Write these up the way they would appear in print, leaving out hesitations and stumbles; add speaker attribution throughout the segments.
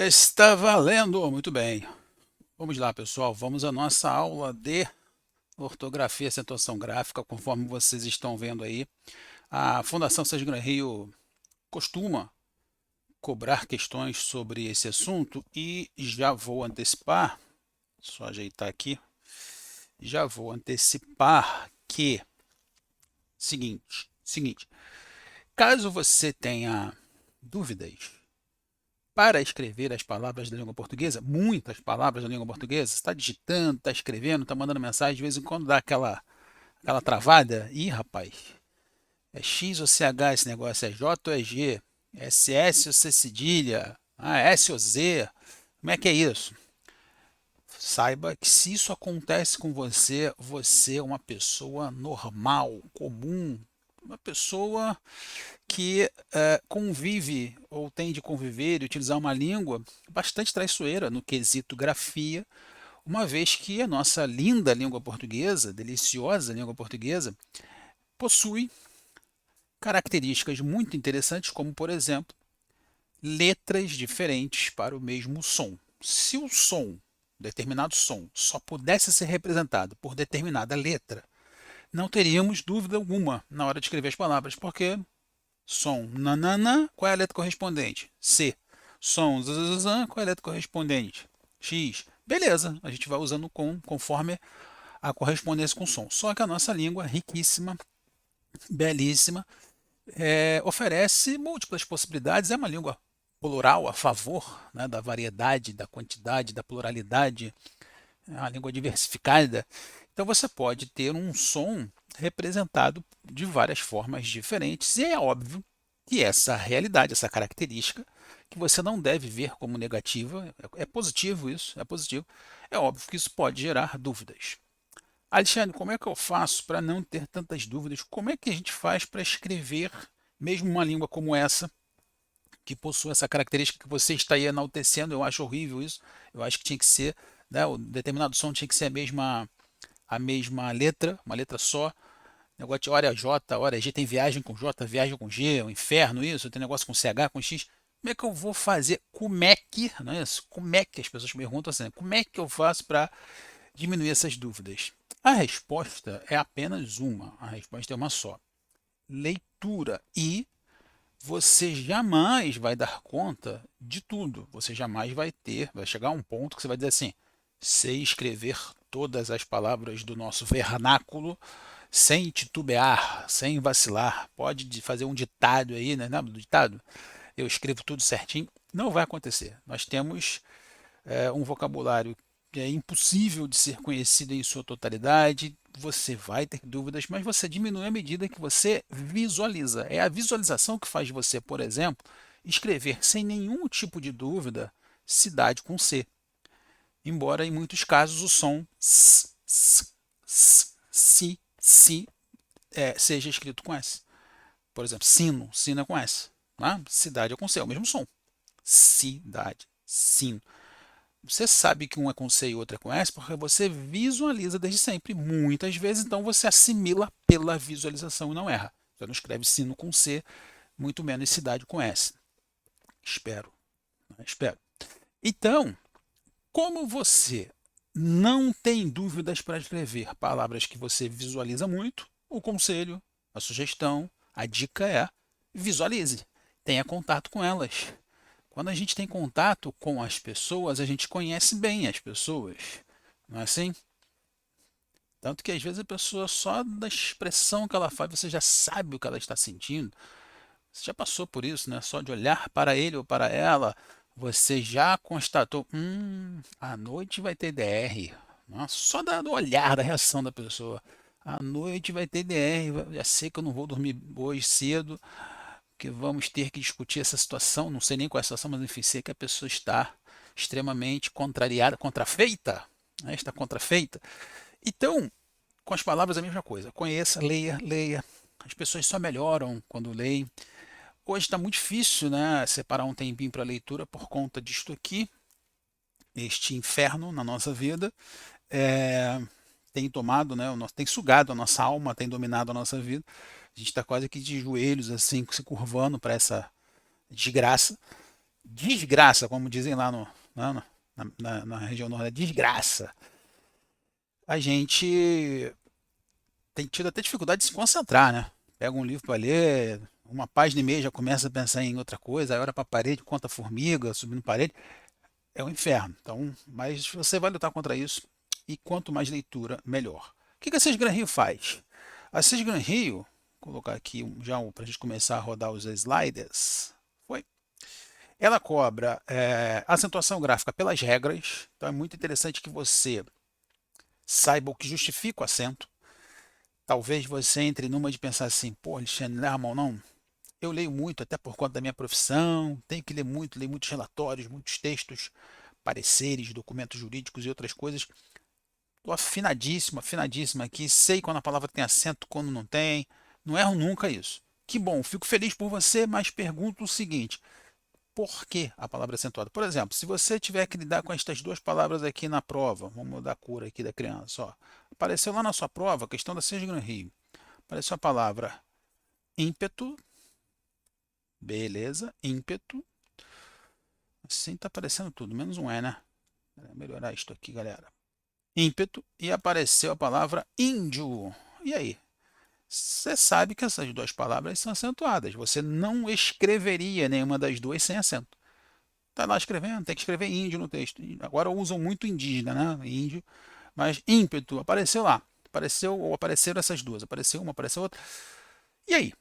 Speaker 1: Está valendo! Muito bem. Vamos lá, pessoal. Vamos à nossa aula de ortografia e acentuação gráfica. Conforme vocês estão vendo aí, a Fundação Sérgio Gran Rio costuma cobrar questões sobre esse assunto e já vou antecipar, só ajeitar aqui, já vou antecipar que, seguinte, caso você tenha dúvidas para escrever as palavras da língua portuguesa, muitas palavras da língua portuguesa, está digitando, está escrevendo, está mandando mensagem, de vez em quando dá aquela travada. Ih, rapaz, é X ou CH esse negócio, é J ou é G, é SS ou C cedilha, S ou Z, como é que é isso? Saiba que se isso acontece com você, você é uma pessoa normal, comum, uma pessoa que convive ou tem de conviver e utilizar uma língua bastante traiçoeira no quesito grafia, uma vez que a nossa linda língua portuguesa, deliciosa língua portuguesa, possui características muito interessantes, como, por exemplo, letras diferentes para o mesmo som. Se o som, determinado som, só pudesse ser representado por determinada letra, não teríamos dúvida alguma na hora de escrever as palavras, porque som nanana, qual é a letra correspondente? C. Som zzzz, qual é a letra correspondente? X. Beleza, a gente vai usando conforme a correspondência com o som. Só que a nossa língua, riquíssima, belíssima, oferece múltiplas possibilidades. É uma língua plural a favor, né, da variedade, da quantidade, da pluralidade. É uma língua diversificada. Então você pode ter um som representado de várias formas diferentes, e é óbvio que essa realidade, essa característica, que você não deve ver como negativa, é positivo isso, é positivo, é óbvio que isso pode gerar dúvidas. Alexandre, como é que eu faço para não ter tantas dúvidas? Como é que a gente faz para escrever mesmo uma língua como essa, que possui essa característica que você está aí enaltecendo? Eu acho horrível isso, eu acho que tinha que ser, né, o determinado som tinha que ser a mesma letra, uma letra só. Negócio de hora é J, hora é G, tem viagem com J, viagem com G, o inferno isso, tem negócio com CH, com X. Como é que eu vou fazer? Como é que, não é isso? Como é que as pessoas me perguntam assim, como é que eu faço para diminuir essas dúvidas? A resposta é apenas uma, a resposta é uma só. Leitura. E você jamais vai dar conta de tudo. Você jamais vai chegar a um ponto que você vai dizer assim, sei escrever todas as palavras do nosso vernáculo sem titubear, sem vacilar. Pode fazer um ditado aí, né? Lembra do ditado? Eu escrevo tudo certinho. Não vai acontecer. Nós temos um vocabulário que é impossível de ser conhecido em sua totalidade. Você vai ter dúvidas, mas você diminui à medida que você visualiza. É a visualização que faz você, por exemplo, escrever sem nenhum tipo de dúvida cidade com C. Embora em muitos casos o som si seja escrito com S. Por exemplo, sino é com S. Né? Cidade é com C, é o mesmo som. Cidade, sino. Você sabe que um é com C e outro é com S porque você visualiza desde sempre. Muitas vezes, então, você assimila pela visualização e não erra. Você não escreve sino com C, muito menos cidade com S. Espero. Né? Espero. Então, como você não tem dúvidas para escrever palavras que você visualiza muito, o conselho, a sugestão, a dica é visualize, tenha contato com elas. Quando a gente tem contato com as pessoas, a gente conhece bem as pessoas, não é assim? Tanto que às vezes a pessoa, só da expressão que ela faz, você já sabe o que ela está sentindo. Você já passou por isso, né? Só de olhar para ele ou para ela, você já constatou, a noite vai ter DR. Nossa, só do olhar, da reação da pessoa. A noite vai ter DR, já sei que eu não vou dormir hoje cedo, que vamos ter que discutir essa situação, não sei nem qual é a situação, mas enfim, sei que a pessoa está extremamente contrariada, contrafeita, né? Está contrafeita. Então, com as palavras é a mesma coisa. Conheça, leia, leia. As pessoas só melhoram quando leem. Hoje está muito difícil, né, separar um tempinho para leitura por conta disto aqui, este inferno na nossa vida. É, tem tomado, né, tem sugado a nossa alma, tem dominado a nossa vida. A gente está quase que de joelhos, assim, se curvando para essa desgraça. desgraça, como dizem lá na região norte, desgraça, a gente tem tido até dificuldade de se concentrar, né? Pega um livro para ler, uma página e meia já começa a pensar em outra coisa, aí olha para a parede, conta formiga, subindo parede, é um inferno. Então, mas você vai lutar contra isso e quanto mais leitura, melhor. O que a Sesgran Rio faz? A Sesgran Rio, vou colocar aqui já para a gente começar a rodar os sliders, foi. Ela cobra acentuação gráfica pelas regras, então é muito interessante que você saiba o que justifica o acento. Talvez você entre numa de pensar assim, pô, Alexandre, não é a mão não. Eu leio muito, até por conta da minha profissão, tenho que ler muito, leio muitos relatórios, muitos textos, pareceres, documentos jurídicos e outras coisas. Estou afinadíssimo, afinadíssimo aqui, sei quando a palavra tem acento, quando não tem, não erro nunca isso. Que bom, fico feliz por você, mas pergunto o seguinte, por que a palavra acentuada? Por exemplo, se você tiver que lidar com estas duas palavras aqui na prova, vamos mudar a cor aqui da criança, ó. Apareceu lá na sua prova, a questão da Sesgran Rio, apareceu a palavra ímpeto, beleza, ímpeto, assim tá aparecendo tudo, menos um E, né? Vou melhorar isto aqui, galera. Ímpeto, e apareceu a palavra índio. E aí? Você sabe que essas duas palavras são acentuadas. Você não escreveria nenhuma das duas sem acento. Está lá escrevendo, tem que escrever índio no texto. Agora usam muito indígena, né? Índio. Mas ímpeto, apareceu lá. Apareceu ou apareceram essas duas. Apareceu uma, apareceu outra. E aí?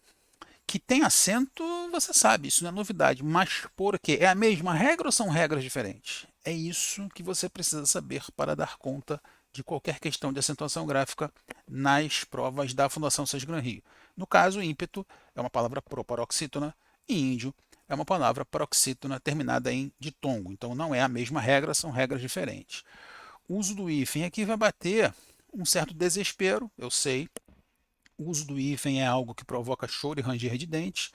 Speaker 1: Que tem acento, você sabe, isso não é novidade. Mas por quê? É a mesma regra ou são regras diferentes? É isso que você precisa saber para dar conta de qualquer questão de acentuação gráfica nas provas da Fundação Sesgran Rio. No caso, ímpeto é uma palavra proparoxítona e índio é uma palavra paroxítona terminada em ditongo. Então não é a mesma regra, são regras diferentes. O uso do hífen aqui vai bater um certo desespero, eu sei. O uso do hífen é algo que provoca choro e ranger de dentes,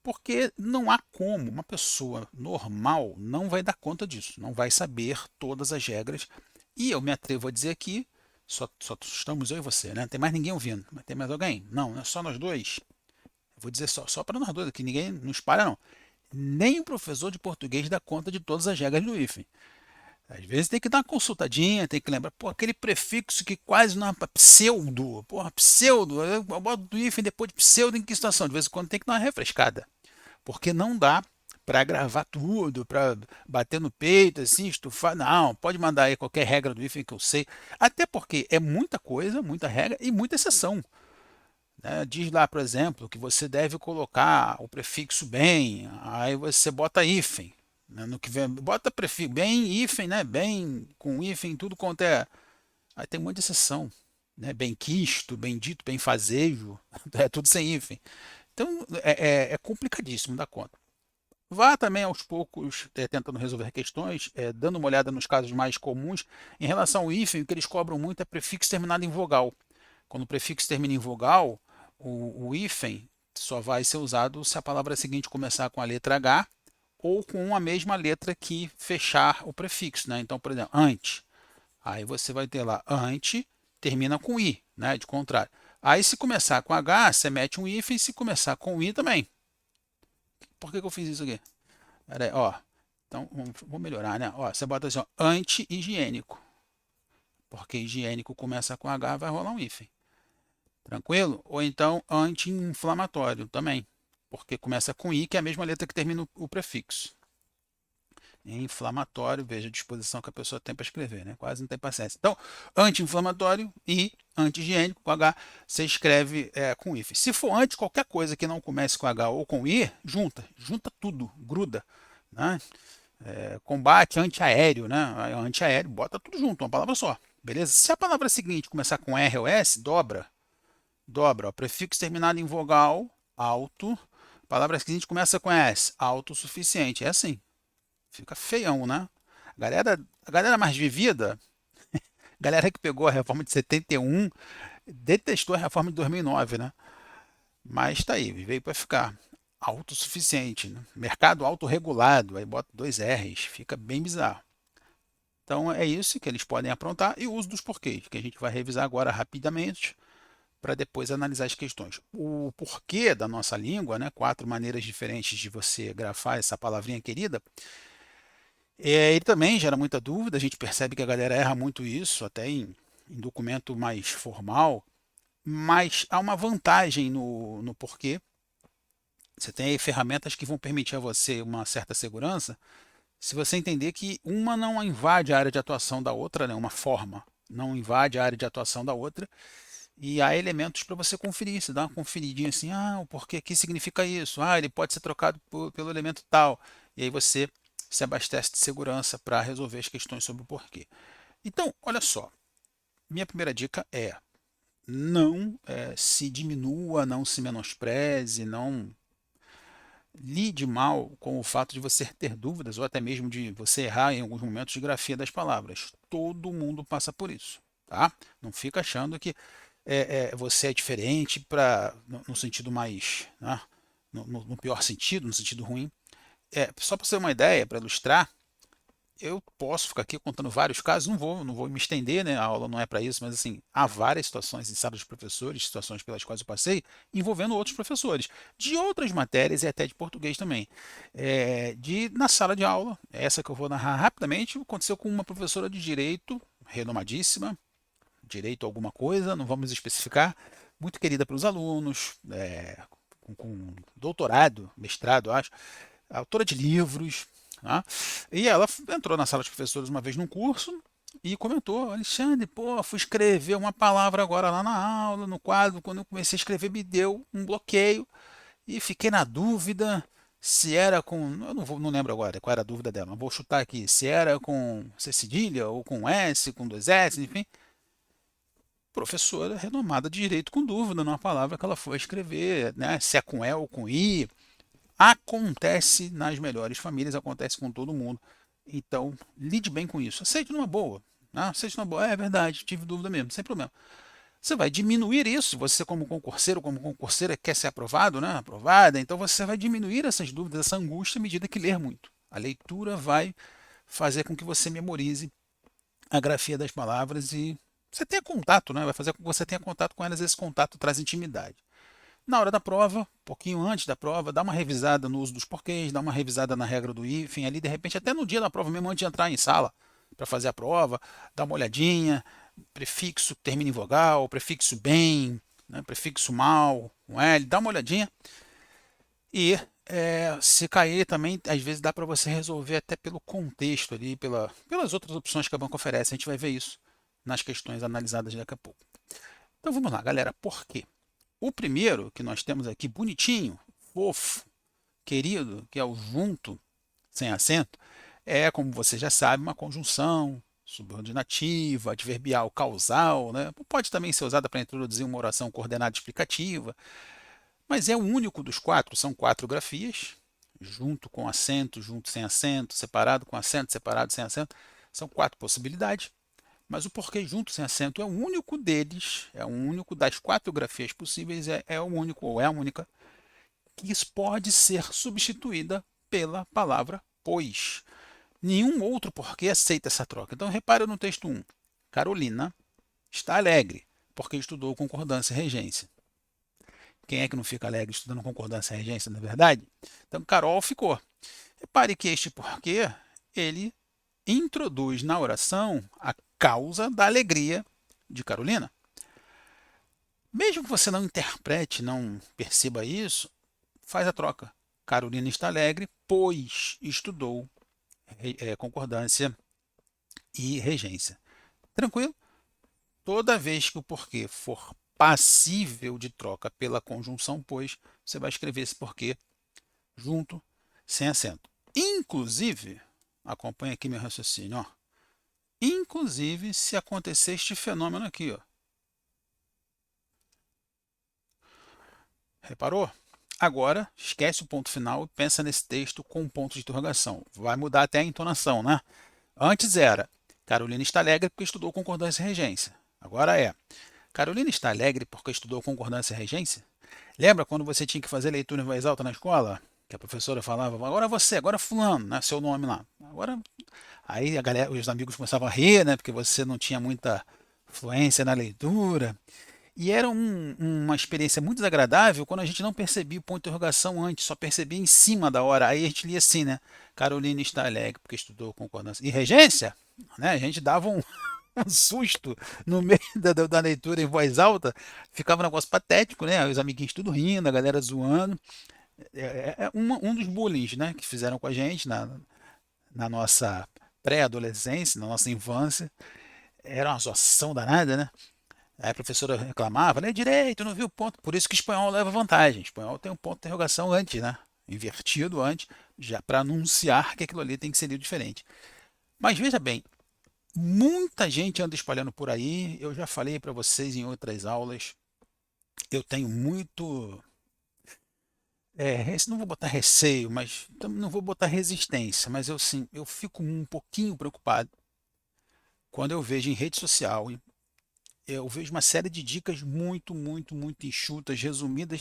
Speaker 1: porque não há como uma pessoa normal não vai dar conta disso, não vai saber todas as regras. E eu me atrevo a dizer aqui, só estamos eu e você, né? Não tem mais ninguém ouvindo. Mas tem mais alguém? Não, é só nós dois. Eu vou dizer só para nós dois aqui, ninguém não espalha não. Nem o professor de português dá conta de todas as regras do hífen. Às vezes tem que dar uma consultadinha, tem que lembrar, pô, aquele prefixo que quase não é pseudo, porra, pseudo, eu boto do hífen depois de pseudo em que situação? De vez em quando tem que dar uma refrescada, porque não dá para gravar tudo, para bater no peito, assim, estufar, não, pode mandar aí qualquer regra do hífen que eu sei, até porque é muita coisa, muita regra e muita exceção. Né? Diz lá, por exemplo, que você deve colocar o prefixo bem, aí você bota hífen. Né? No que vem, bota prefixo bem, hífen, né? Bem, com hífen, tudo quanto é. Aí tem muita exceção. Né? Bem quisto, bem dito, bem fazejo, é tudo sem hífen. Então é complicadíssimo da conta. Vá também aos poucos tentando resolver questões, dando uma olhada nos casos mais comuns. Em relação ao hífen, o que eles cobram muito é prefixo terminado em vogal. Quando o prefixo termina em vogal, o hífen só vai ser usado se a palavra seguinte começar com a letra H ou com a mesma letra que fechar o prefixo. Né? Então, por exemplo, ante. Aí você vai ter lá ante, termina com I, né? De contrário. Aí se começar com H, você mete um hífen, se começar com I também. Por que eu fiz isso aqui? Pera aí, ó. Então, vou melhorar, né? Ó, você bota assim, ó, anti-higiênico. Porque higiênico começa com H, vai rolar um hífen. Tranquilo? Ou então anti-inflamatório também, porque começa com I, que é a mesma letra que termina o prefixo. Inflamatório, veja a disposição que a pessoa tem para escrever, né? Quase não tem paciência. Então, anti-inflamatório e anti-higiênico, com H, você escreve com hífen. Se for anti qualquer coisa que não comece com H ou com I, junta tudo, gruda. Né? Combate antiaéreo, né? Antiaéreo, bota tudo junto, uma palavra só. Beleza? Se a palavra seguinte começar com R ou S, dobra. Dobra, ó, prefixo terminado em vogal, alto. Palavra seguinte começa com S, autossuficiente. É assim. Fica feião, né? A galera mais vivida, galera que pegou a reforma de 71, detestou a reforma de 2009, né? Mas tá aí, veio para ficar. Autossuficiente, né? Mercado autorregulado, aí bota dois R's, fica bem bizarro. Então é isso que eles podem aprontar e o uso dos porquês, que a gente vai revisar agora rapidamente para depois analisar as questões. O porquê da nossa língua, né, 4 maneiras diferentes de você grafar essa palavrinha querida, ele também gera muita dúvida, a gente percebe que a galera erra muito isso, até em documento mais formal, mas há uma vantagem no porquê. Você tem aí ferramentas que vão permitir a você uma certa segurança, se você entender que uma não invade a área de atuação da outra, né, uma forma não invade a área de atuação da outra, e há elementos para você conferir. Você dá uma conferidinha assim, o porquê que significa isso? Ele pode ser trocado pelo elemento tal. E aí você se abastece de segurança para resolver as questões sobre o porquê. Então, olha só, minha primeira dica é não se diminua, não se menospreze, não lide mal com o fato de você ter dúvidas ou até mesmo de você errar em alguns momentos de grafia das palavras. Todo mundo passa por isso, tá? Não fica achando que você é diferente no sentido mais, né? No pior sentido, no sentido ruim. Só para você ter uma ideia, para ilustrar, eu posso ficar aqui contando vários casos, não vou me estender, né? A aula não é para isso, mas assim, há várias situações em sala de professores, situações pelas quais eu passei, envolvendo outros professores, de outras matérias e até de português também. Na sala de aula, essa que eu vou narrar rapidamente, aconteceu com uma professora de direito, renomadíssima, direito a alguma coisa, não vamos especificar, muito querida pelos alunos, com doutorado, mestrado, acho, autora de livros, tá? E ela entrou na sala de professores uma vez num curso e comentou: Alexandre, pô, fui escrever uma palavra agora lá na aula, no quadro, quando eu comecei a escrever me deu um bloqueio e fiquei na dúvida se era com, eu não lembro agora qual era a dúvida dela, mas vou chutar aqui, se era com C cedilha ou com S, com dois S, enfim. Professora renomada de direito com dúvida numa palavra que ela foi escrever, né? Se é com E ou com I. Acontece nas melhores famílias, acontece com todo mundo. Então, lide bem com isso. Aceite numa boa. Né? Aceite numa boa. É verdade, tive dúvida mesmo, sem problema. Você vai diminuir isso, você como concurseira quer ser aprovado, né? Aprovada, então você vai diminuir essas dúvidas, essa angústia à medida que ler muito. A leitura vai fazer com que você memorize a grafia das palavras e você tenha contato, né? Vai fazer com que você tenha contato com elas, esse contato traz intimidade. Na hora da prova, um pouquinho antes da prova, dá uma revisada no uso dos porquês, dá uma revisada na regra do hífen ali, de repente, até no dia da prova mesmo, antes de entrar em sala para fazer a prova, dá uma olhadinha, prefixo termina em vogal, prefixo bem, né, prefixo mal, com L, dá uma olhadinha. E se cair também, às vezes dá para você resolver até pelo contexto ali, pelas outras opções que a banca oferece. A gente vai ver isso nas questões analisadas daqui a pouco. Então vamos lá, galera, por quê? O primeiro que nós temos aqui, bonitinho, fofo, querido, que é o junto, sem acento, é, como você já sabe, uma conjunção subordinativa, adverbial causal, né? Pode também ser usada para introduzir uma oração coordenada explicativa, mas é o único dos quatro, são quatro grafias, junto com acento, junto sem acento, separado com acento, separado sem acento, são quatro possibilidades. Mas o porquê junto sem acento é o único deles, é o único das quatro grafias possíveis, é o único ou é a única que pode ser substituída pela palavra pois. Nenhum outro porquê aceita essa troca. Então repare no texto 1. Carolina está alegre porque estudou concordância e regência. Quem é que não fica alegre estudando concordância e regência, na verdade? Então Carol ficou. Repare que este porquê, ele introduz na oração a causa da alegria de Carolina. Mesmo que você não interprete, não perceba isso, faz a troca. Carolina está alegre, pois estudou concordância e regência. Tranquilo? Toda vez que o porquê for passível de troca pela conjunção pois, você vai escrever esse porquê junto, sem acento. Inclusive, acompanha aqui meu raciocínio, ó. Inclusive, se acontecer este fenômeno aqui, ó. Reparou? Agora, esquece o ponto final e pensa nesse texto com um ponto de interrogação. Vai mudar até a entonação, né? Antes era Carolina está alegre porque estudou concordância e regência. Agora é Carolina está alegre porque estudou concordância e regência? Lembra quando você tinha que fazer leitura em voz alta na escola? Que a professora falava, agora você, agora fulano, né? Seu nome lá. Agora, aí a galera, os amigos começavam a rir, né? Porque você não tinha muita fluência na leitura. E era uma experiência muito desagradável quando a gente não percebia o ponto de interrogação antes, só percebia em cima da hora. Aí a gente lia assim, né? Carolina está alegre porque estudou concordância. E regência? Né? A gente dava um susto no meio da leitura em voz alta, ficava um negócio patético, né? Os amiguinhos tudo rindo, a galera zoando. Um dos bullying, né, que fizeram com a gente na nossa pré-adolescência, na nossa infância. Era uma zoação danada, né? Aí a professora reclamava, né? Direito, não viu o ponto. Por isso que espanhol leva vantagem. Espanhol tem um ponto de interrogação antes, né? Invertido antes, já para anunciar que aquilo ali tem que ser lido diferente. Mas veja bem, muita gente anda espalhando por aí. Eu já falei para vocês em outras aulas. Eu tenho muito. Não vou botar receio, mas não vou botar resistência. Mas eu sim, eu fico um pouquinho preocupado quando eu vejo em rede social. Eu vejo uma série de dicas muito, muito, muito enxutas, resumidas.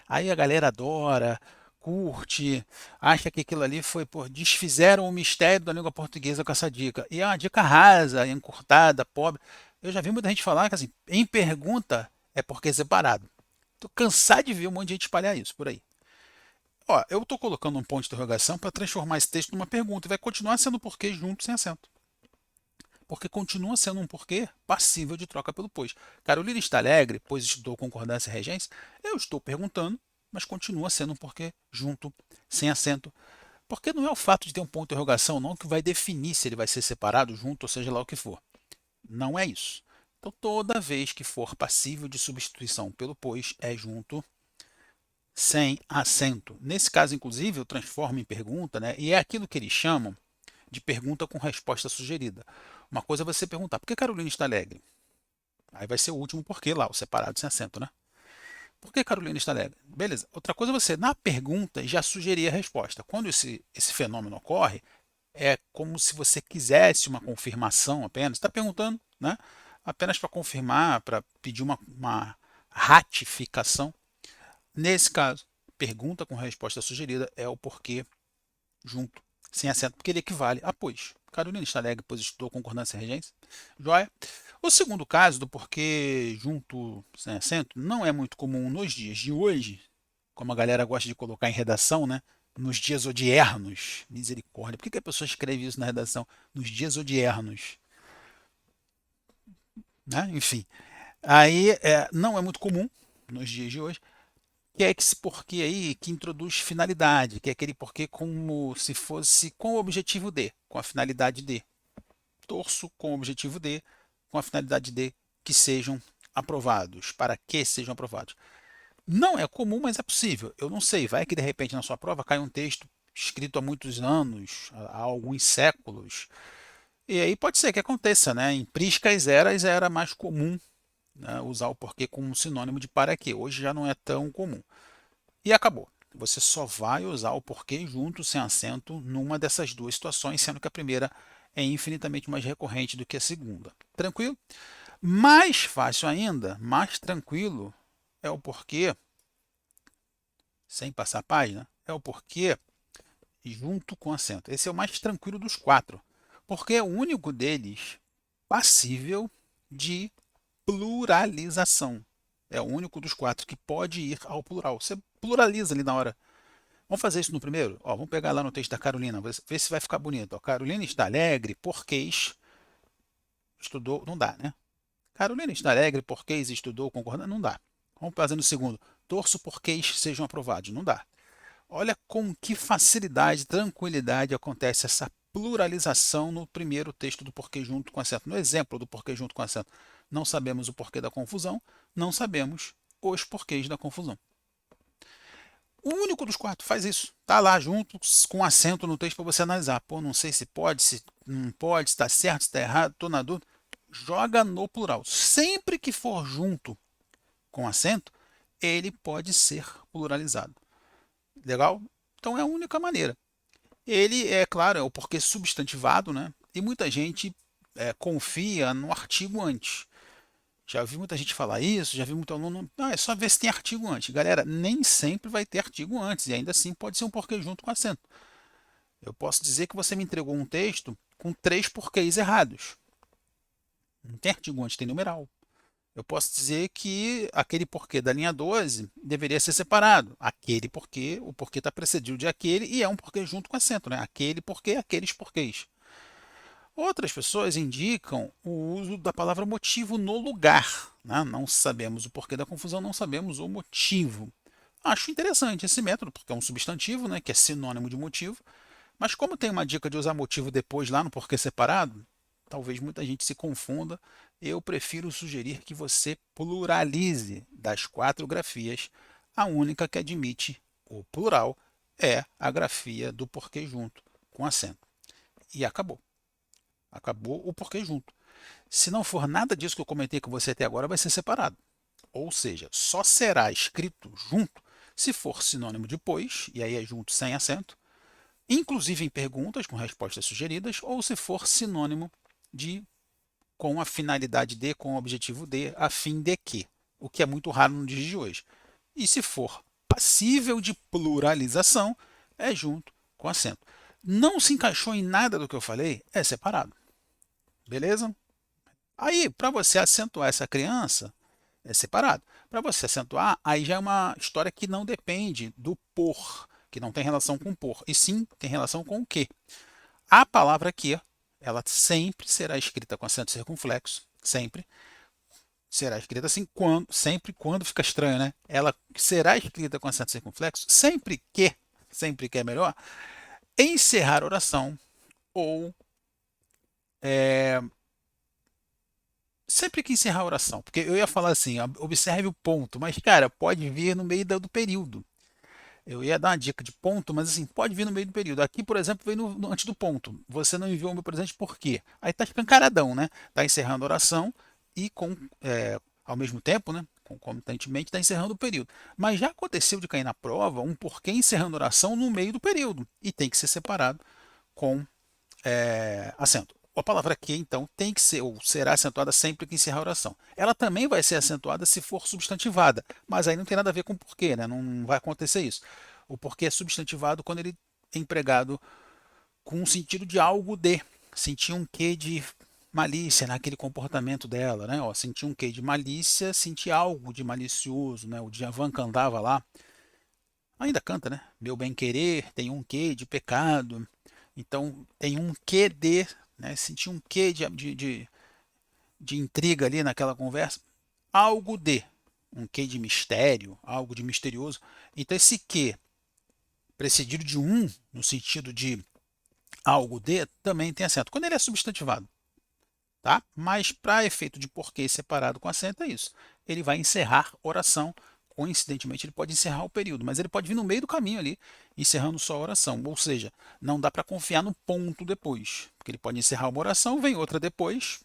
Speaker 1: Aí a galera adora, curte, acha que aquilo ali foi por desfizeram o mistério da língua portuguesa com essa dica. E é uma dica rasa, encurtada, pobre. Eu já vi muita gente falar que assim, em pergunta é porque é separado. Tô cansado de ver um monte de gente espalhar isso por aí. Ó, eu estou colocando um ponto de interrogação para transformar esse texto numa pergunta e vai continuar sendo porquê junto sem acento. Porque continua sendo um porquê passível de troca pelo pois. Carolina está alegre, pois estudou concordância e regência? Eu estou perguntando, mas continua sendo um porquê junto, sem acento. Porque não é o fato de ter um ponto de interrogação não que vai definir se ele vai ser separado, junto, ou seja lá o que for. Não é isso. Então, toda vez que for passível de substituição pelo pois, é junto, sem acento. Nesse caso, inclusive, eu transformo em pergunta, né? E é aquilo que eles chamam de pergunta com resposta sugerida. Uma coisa é você perguntar, por que Carolina está alegre? Aí vai ser o último porquê lá, o separado sem acento, né? Por que Carolina está alegre? Beleza. Outra coisa é você, na pergunta, já sugerir a resposta. Quando esse fenômeno ocorre, é como se você quisesse uma confirmação apenas. Está perguntando, né? Apenas para confirmar, para pedir uma ratificação. Nesse caso, pergunta com resposta sugerida é o porquê junto, sem acento, porque ele equivale a pois. Carolina está alegre, pois estudou concordância e regência. Joia? O segundo caso do porquê junto, sem acento, não é muito comum nos dias de hoje, como a galera gosta de colocar em redação, né? Nos dias odiernos. Misericórdia. Por que a pessoa escreve isso na redação? Nos dias odiernos. Né? Enfim. Aí não é muito comum nos dias de hoje, que é esse porquê aí que introduz finalidade, que é aquele porquê como se fosse com o objetivo de, com a finalidade de. Torço com o objetivo de, com a finalidade de que sejam aprovados, para que sejam aprovados. Não é comum, mas é possível. Eu não sei, vai que de repente na sua prova cai um texto escrito há muitos anos, há alguns séculos, e aí pode ser que aconteça, né? Em priscas eras era mais comum, né, usar o porquê como um sinônimo de para quê. Hoje já não é tão comum. E acabou. Você só vai usar o porquê junto, sem acento, numa dessas duas situações, sendo que a primeira é infinitamente mais recorrente do que a segunda. Tranquilo? Mais fácil ainda, mais tranquilo, é o porquê, sem passar a página, é o porquê junto com acento. Esse é o mais tranquilo dos quatro, porque é o único deles passível de pluralização. É o único dos quatro que pode ir ao plural. Você pluraliza ali na hora. Vamos fazer isso no primeiro? Ó, vamos pegar lá no texto da Carolina, ver se vai ficar bonito. Ó, Carolina está alegre porque estudou. Não dá, né? Carolina está alegre porque estudou concordando. Não dá. Vamos fazer no segundo. Torço porque sejam aprovados. Não dá. Olha com que facilidade, tranquilidade acontece essa pluralização no primeiro texto do porquê junto com acento. No exemplo do porquê junto com acento, não sabemos o porquê da confusão, não sabemos os porquês da confusão. O único dos quatro faz isso. Tá lá junto com acento no texto para você analisar. Pô, não sei se pode, se não pode, se está certo, se está errado, estou na dúvida. Joga no plural. Sempre que for junto com acento, ele pode ser pluralizado. Legal? Então é a única maneira. Ele é claro, é o porquê substantivado, né? E muita gente confia no artigo antes. Já vi muita gente falar isso, já vi muito aluno. É só ver se tem artigo antes. Galera, nem sempre vai ter artigo antes, e ainda assim pode ser um porquê junto com acento. Eu posso dizer que você me entregou um texto com 3 porquês errados. Não tem artigo antes, tem numeral. Eu posso dizer que aquele porquê da linha 12 deveria ser separado. Aquele porquê, o porquê está precedido de aquele e é um porquê junto com acento, né? Aquele porquê, aqueles porquês. Outras pessoas indicam o uso da palavra motivo no lugar, né? Não sabemos o porquê da confusão, não sabemos o motivo. Acho interessante esse método, porque é um substantivo, né, que é sinônimo de motivo, mas como tem uma dica de usar motivo depois lá no porquê separado, talvez muita gente se confunda. Eu prefiro sugerir que você pluralize das 4 grafias. A única que admite o plural é a grafia do porquê junto, com acento. E acabou. Acabou o porquê junto. Se não for nada disso que eu comentei com você até agora, vai ser separado. Ou seja, só será escrito junto se for sinônimo de pois, e aí é junto sem acento, inclusive em perguntas com respostas sugeridas, ou se for sinônimo de com a finalidade de, com o objetivo de, a fim de que, o que é muito raro no dia de hoje. E se for passível de pluralização, é junto com acento. Não se encaixou em nada do que eu falei, é separado. Beleza? Aí, para você acentuar essa criança, é separado. Para você acentuar, aí já é uma história que não depende do por, que não tem relação com por, e sim tem relação com o que. A palavra que, ela sempre será escrita com acento circunflexo, sempre. Será escrita assim sempre quando fica estranho, né? Ela será escrita com acento circunflexo sempre que é melhor, encerrar oração ou sempre que encerrar a oração, porque eu ia falar assim, observe o ponto, mas cara, pode vir no meio do período. Eu ia dar uma dica de ponto, mas assim, pode vir no meio do período. Aqui, por exemplo, veio antes do ponto. Você não enviou o meu presente por quê? Aí tá escancaradão, né? Tá encerrando a oração e ao mesmo tempo, né? Concomitantemente, está encerrando o período. Mas já aconteceu de cair na prova um porquê encerrando a oração no meio do período. E tem que ser separado com acento. A palavra que, então, tem que ser ou será acentuada sempre que encerrar a oração. Ela também vai ser acentuada se for substantivada, mas aí não tem nada a ver com porquê, né? Não vai acontecer isso. O porquê é substantivado quando ele é empregado com o sentido de algo de. Sentir um quê de malícia naquele comportamento dela, né? Ó, sentir um quê de malícia, sentir algo de malicioso, né? O Djavan cantava lá, ainda canta, né? Meu bem-querer tem um quê de pecado. Então tem um quê de, né? Sentir um quê de intriga ali naquela conversa. Algo de, um quê de mistério, algo de misterioso. Então esse quê precedido de um, no sentido de algo de, também tem acento. Quando ele é substantivado, tá? Mas para efeito de porquê separado com acento é isso. Ele vai encerrar oração. Coincidentemente, ele pode encerrar o período, mas ele pode vir no meio do caminho ali, encerrando só a oração. Ou seja, não dá para confiar no ponto depois, porque ele pode encerrar uma oração, vem outra depois,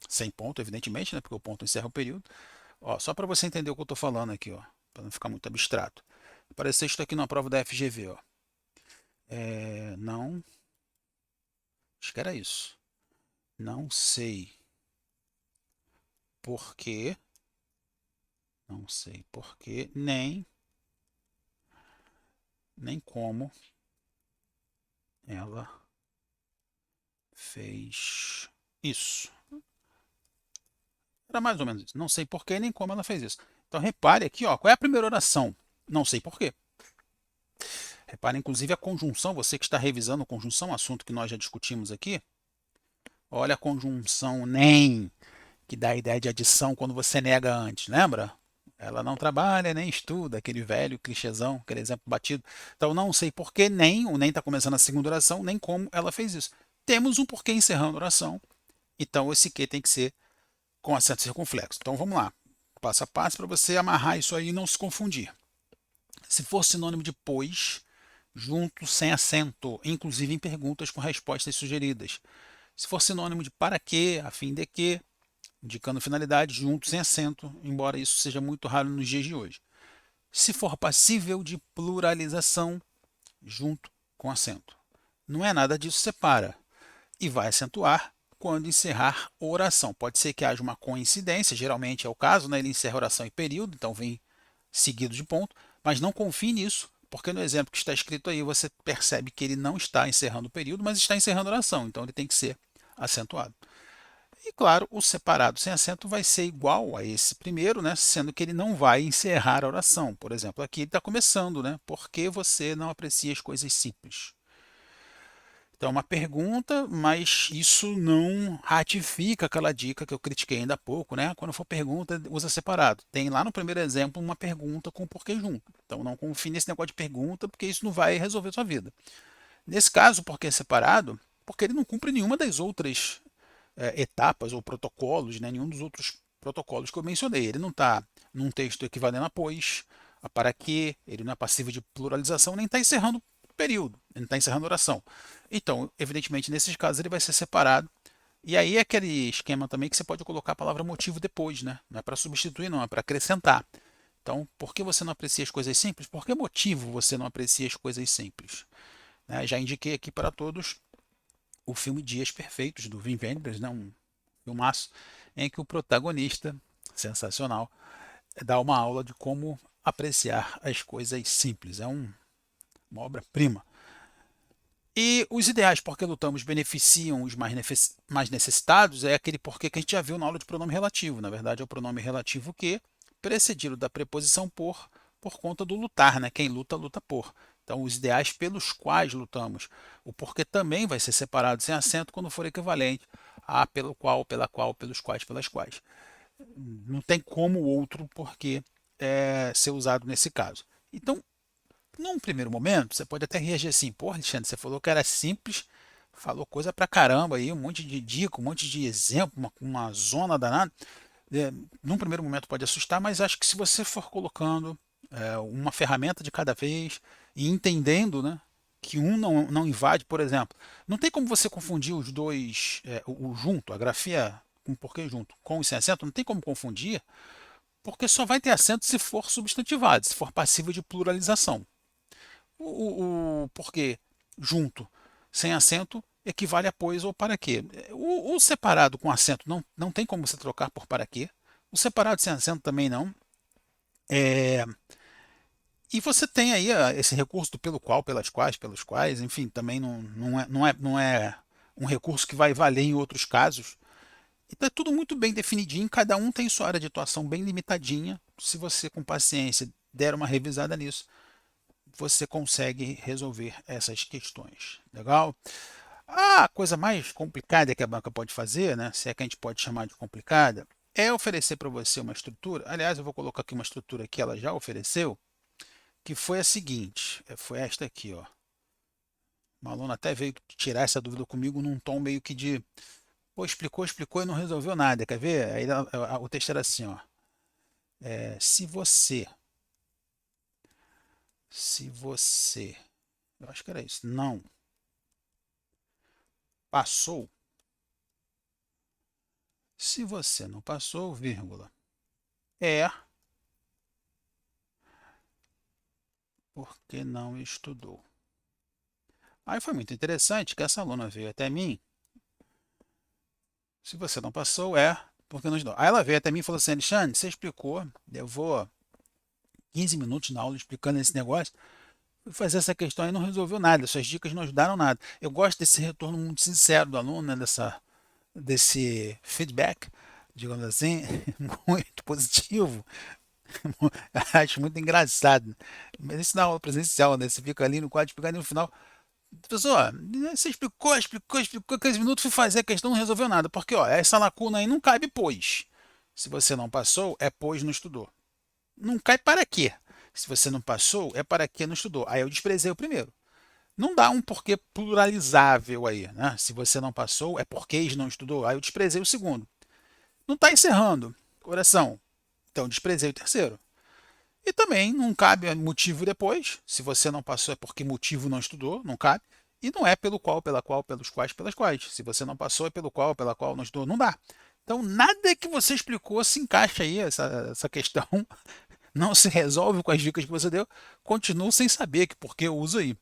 Speaker 1: sem ponto, evidentemente, né? Porque o ponto encerra o período. Ó, só para você entender o que eu estou falando aqui, ó, para não ficar muito abstrato. Apareceu isso aqui na prova da FGV, ó. Não, acho que era isso. Não sei por quê. Não sei porquê, nem como ela fez isso. Era mais ou menos isso. Não sei porquê, nem como ela fez isso. Então repare aqui, ó, qual é a primeira oração? Não sei porquê. Repare, inclusive, a conjunção, você que está revisando a conjunção, assunto que nós já discutimos aqui. Olha a conjunção nem, que dá a ideia de adição quando você nega antes, lembra? Ela não trabalha nem estuda, aquele velho clichêzão, aquele exemplo batido. Então não sei por que nem, o nem está começando a segunda oração, nem como ela fez isso. Temos um porquê encerrando a oração, então esse que tem que ser com acento circunflexo. Então vamos lá, passo a passo para você amarrar isso aí e não se confundir. Se for sinônimo de pois, junto sem acento, inclusive em perguntas com respostas sugeridas. Se for sinônimo de para que, a fim de que, indicando finalidade, junto sem acento, embora isso seja muito raro nos dias de hoje. Se for passível de pluralização, junto com acento. Não é nada disso, separa. E vai acentuar quando encerrar oração. Pode ser que haja uma coincidência, geralmente é o caso, né? Ele encerra oração em período, então vem seguido de ponto, mas não confie nisso, porque no exemplo que está escrito aí você percebe que ele não está encerrando o período, mas está encerrando a oração, então ele tem que ser acentuado. E claro, o separado sem acento vai ser igual a esse primeiro, né? Sendo que ele não vai encerrar a oração. Por exemplo, aqui ele está começando, né? Por que você não aprecia as coisas simples? Então, é uma pergunta, mas isso não ratifica aquela dica que eu critiquei ainda há pouco, né? Quando for pergunta, usa separado. Tem lá no primeiro exemplo uma pergunta com porquê junto. Então, não confie nesse negócio de pergunta, porque isso não vai resolver a sua vida. Nesse caso, porquê separado? Porque ele não cumpre nenhuma das outras etapas ou protocolos, né? Nenhum dos outros protocolos que eu mencionei. Ele não está num texto equivalendo a pois, a para que, ele não é passivo de pluralização, nem está encerrando período, ele não está encerrando oração. Então, evidentemente, nesses casos ele vai ser separado. E aí é aquele esquema também que você pode colocar a palavra motivo depois, né? Não é para substituir, não, é para acrescentar. Então, por que você não aprecia as coisas simples? Por que motivo você não aprecia as coisas simples? Né? Já indiquei aqui para todos o filme Dias Perfeitos, do Wim Wenders, né? Um filmaço em que o protagonista, sensacional, dá uma aula de como apreciar as coisas simples. É uma obra-prima. E os ideais porque lutamos beneficiam os mais necessitados é aquele porquê que a gente já viu na aula de pronome relativo. Na verdade, é o pronome relativo que, precedido da preposição por conta do lutar, né? Quem luta, luta por. Então, os ideais pelos quais lutamos. O porquê também vai ser separado sem acento quando for equivalente a pelo qual, pela qual, pelos quais, pelas quais. Não tem como o outro porquê ser usado nesse caso. Então, num primeiro momento, você pode até reagir assim: pô, Alexandre, você falou que era simples, falou coisa pra caramba aí, um monte de dica, um monte de exemplo, uma zona danada. Num primeiro momento pode assustar, mas acho que se você for colocando uma ferramenta de cada vez e entendendo, né, que um não invade, por exemplo, não tem como você confundir os dois, o junto, a grafia com porquê junto, com e sem acento, não tem como confundir, porque só vai ter acento se for substantivado, se for passivo de pluralização. O porquê junto sem acento equivale a pois ou para quê. O separado com acento não tem como você trocar por para quê. O separado sem acento também não. É, e você tem aí esse recurso do pelo qual, pelas quais, pelos quais, enfim, também não é um recurso que vai valer em outros casos. Então é tudo muito bem definidinho, cada um tem sua área de atuação bem limitadinha. Se você, com paciência, der uma revisada nisso, você consegue resolver essas questões. Legal? A coisa mais complicada que a banca pode fazer, né, se é que a gente pode chamar de complicada, é oferecer para você uma estrutura. Aliás, eu vou colocar aqui uma estrutura que ela já ofereceu, que foi a seguinte, foi esta aqui, ó. Uma aluna até veio tirar essa dúvida comigo num tom meio que de, pô, explicou e não resolveu nada, quer ver? Aí o texto era assim, ó, se você, eu acho que era isso, não passou, se você não passou, vírgula, é porque não estudou. Aí foi muito interessante que essa aluna veio até mim. Se você não passou, é porque não estudou. Aí ela veio até mim e falou assim: Alexandre, você explicou, levou 15 minutos na aula explicando esse negócio. Fui fazer essa questão aí, não resolveu nada, suas dicas não ajudaram nada. Eu gosto desse retorno muito sincero do aluno, né, desse feedback, digamos assim, muito positivo. Acho muito engraçado. Mas isso na aula presencial, né? Você fica ali no quadro, explicando e no final. Pessoal, você explicou 15 minutos, fui fazer a questão, não resolveu nada. Porque, ó, essa lacuna aí não cabe, pois. Se você não passou, é pois não estudou. Não cai para quê? Se você não passou, é para que não estudou. Aí eu desprezei o primeiro. Não dá um porquê pluralizável aí, né? Se você não passou, é porque não estudou. Aí eu desprezei o segundo. Não está encerrando. Oração. Então desprezei o terceiro. E também não cabe motivo depois. Se você não passou é porque motivo não estudou, não cabe. E não é pelo qual, pela qual, pelos quais, pelas quais. Se você não passou é pelo qual, pela qual não estudou, não dá. Então nada que você explicou se encaixa aí, essa questão. Não se resolve com as dicas que você deu. Continuo sem saber que por que eu uso aí.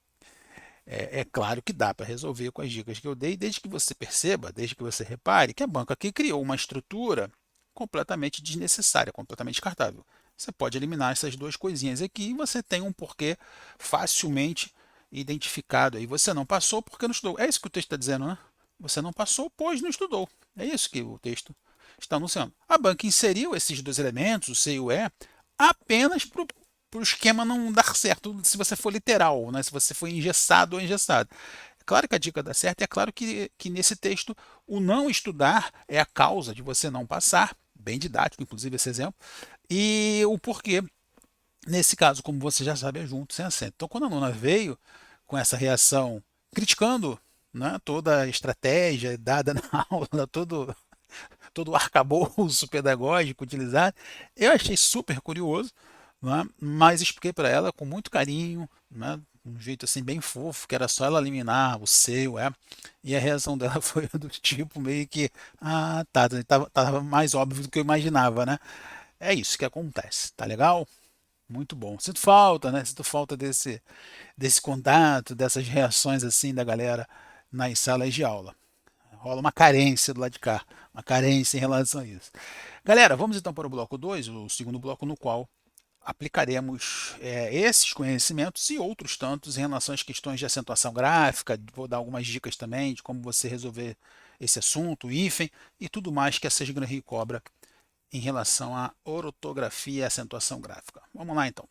Speaker 1: É claro que dá para resolver com as dicas que eu dei, desde que você perceba, desde que você repare que a banca aqui criou uma estrutura completamente desnecessária, completamente descartável. Você pode eliminar essas duas coisinhas aqui e você tem um porquê facilmente identificado. Aí você não passou porque não estudou. É isso que o texto está dizendo, né? Você não passou, pois não estudou. É isso que o texto está anunciando. A banca inseriu esses dois elementos, o se e o é, apenas para o esquema não dar certo se você for literal, né? Se você for engessado ou engessado. É claro que a dica dá certo, é claro que nesse texto o não estudar é a causa de você não passar, bem didático, inclusive esse exemplo, e o porquê, nesse caso, como você já sabe, é junto, sem acento. Então, quando a aluna veio com essa reação, criticando, né, toda a estratégia dada na aula, todo o arcabouço pedagógico utilizado, eu achei super curioso, né, mas expliquei para ela com muito carinho, né, um jeito assim bem fofo, que era só ela eliminar o seu, e a reação dela foi do tipo meio que, ah, tá, tava mais óbvio do que eu imaginava, né? É isso que acontece, tá legal? Muito bom. Sinto falta, né? Sinto falta desse contato, dessas reações assim da galera nas salas de aula. Rola uma carência do lado de cá, uma carência em relação a isso. Galera, vamos então para o bloco 2, o segundo bloco no qual aplicaremos esses conhecimentos e outros tantos em relação às questões de acentuação gráfica. Vou dar algumas dicas também de como você resolver esse assunto, hífen e tudo mais que a SESGRAM Rio cobra em relação à ortografia e acentuação gráfica. Vamos lá então.